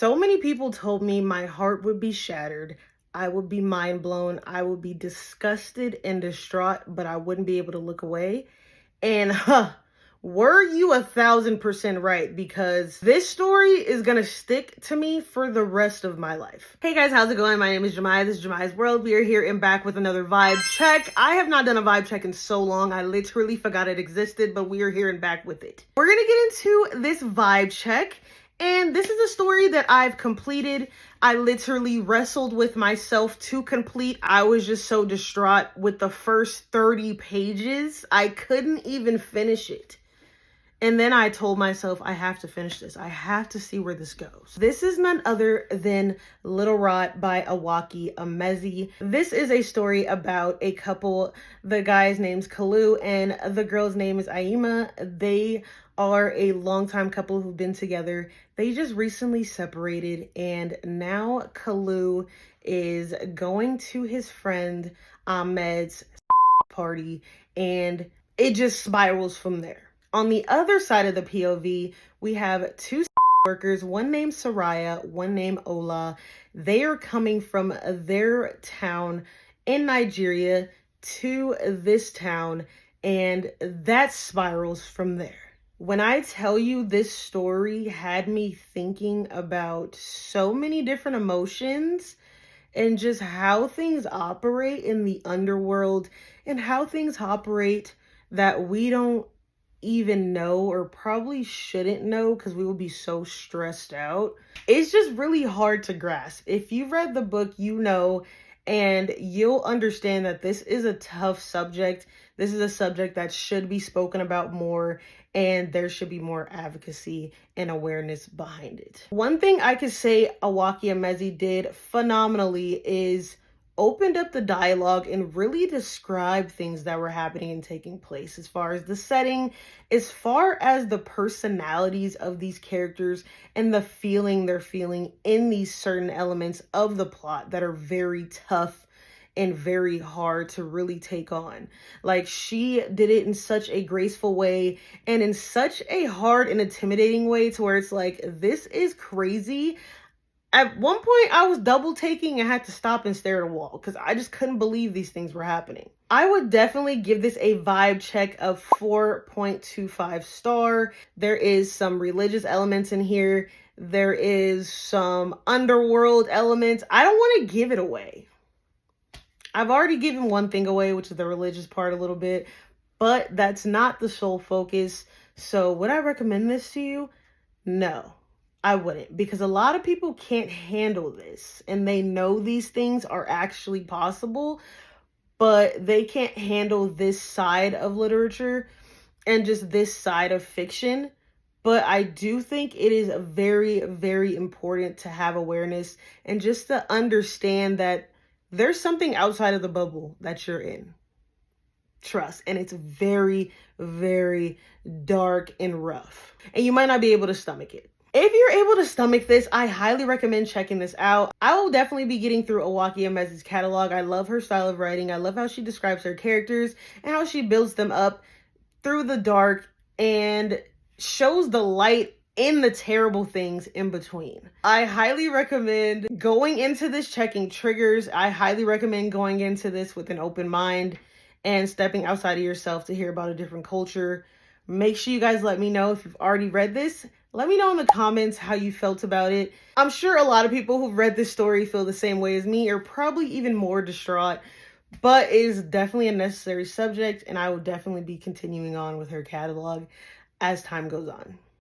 So many people told me my heart would be shattered. I would be mind blown. I would be disgusted and distraught, but I wouldn't be able to look away. And were you 1,000% right? Because this story is gonna stick to me for the rest of my life. Hey guys, how's it going? My name is Jemiah. This is Jemiah's World. We are here and back with another vibe check. I have not done a vibe check in so long. I literally forgot it existed, but we are here and back with it. We're gonna get into this vibe check. And this is a story that I've completed. I literally wrestled with myself to complete. I was just so distraught with the first 30 pages. I couldn't even finish it. And then I told myself, I have to finish this. I have to see where this goes. This is none other than Little Rot by Akwaeke Emezi. This is a story about a couple. The guy's name's Kalu and the girl's name is Aima. They are a longtime couple who've been together. They just recently separated, and now Kalu is going to his friend Ahmed's party, and it just spirals from there. On the other side of the POV, we have two workers, one named Soraya, one named Ola. They are coming from their town in Nigeria to this town, and that spirals from there. When I tell you this story had me thinking about so many different emotions and just how things operate in the underworld and how things operate that we don't even know or probably shouldn't know because we will be so stressed out. It's just really hard to grasp. If you've read the book, you know, and you'll understand that this is a tough subject. This is a subject that should be spoken about more, and there should be more advocacy and awareness behind it. One thing I could say Akwaeke Emezi did phenomenally is opened up the dialogue and really described things that were happening and taking place, as far as the setting, as far as the personalities of these characters and the feeling they're feeling in these certain elements of the plot that are very tough and very hard to really take on. Like, she did it in such a graceful way and in such a hard and intimidating way to where it's like, this is crazy. At one point, I was double taking and had to stop and stare at a wall because I just couldn't believe these things were happening. I would definitely give this a vibe check of 4.25 star. There is some religious elements in here. There is some underworld elements. I don't want to give it away. I've already given one thing away, which is the religious part a little bit, but that's not the sole focus. So would I recommend this to you? No. I wouldn't, because a lot of people can't handle this and they know these things are actually possible, but they can't handle this side of literature and just this side of fiction. But I do think it is very, very important to have awareness and just to understand that there's something outside of the bubble that you're in. Trust. And it's very, very dark and rough. And you might not be able to stomach it. If you're able to stomach this, I highly recommend checking this out. I will definitely be getting through Akwaeke Emezi's catalog. I love her style of writing. I love how she describes her characters and how she builds them up through the dark and shows the light in the terrible things in between. I highly recommend going into this checking triggers. I highly recommend going into this with an open mind and stepping outside of yourself to hear about a different culture. Make sure you guys let me know if you've already read this. Let me know in the comments how you felt about it. I'm sure a lot of people who've read this story feel the same way as me, or probably even more distraught, but it is definitely a necessary subject, and I will definitely be continuing on with her catalog as time goes on.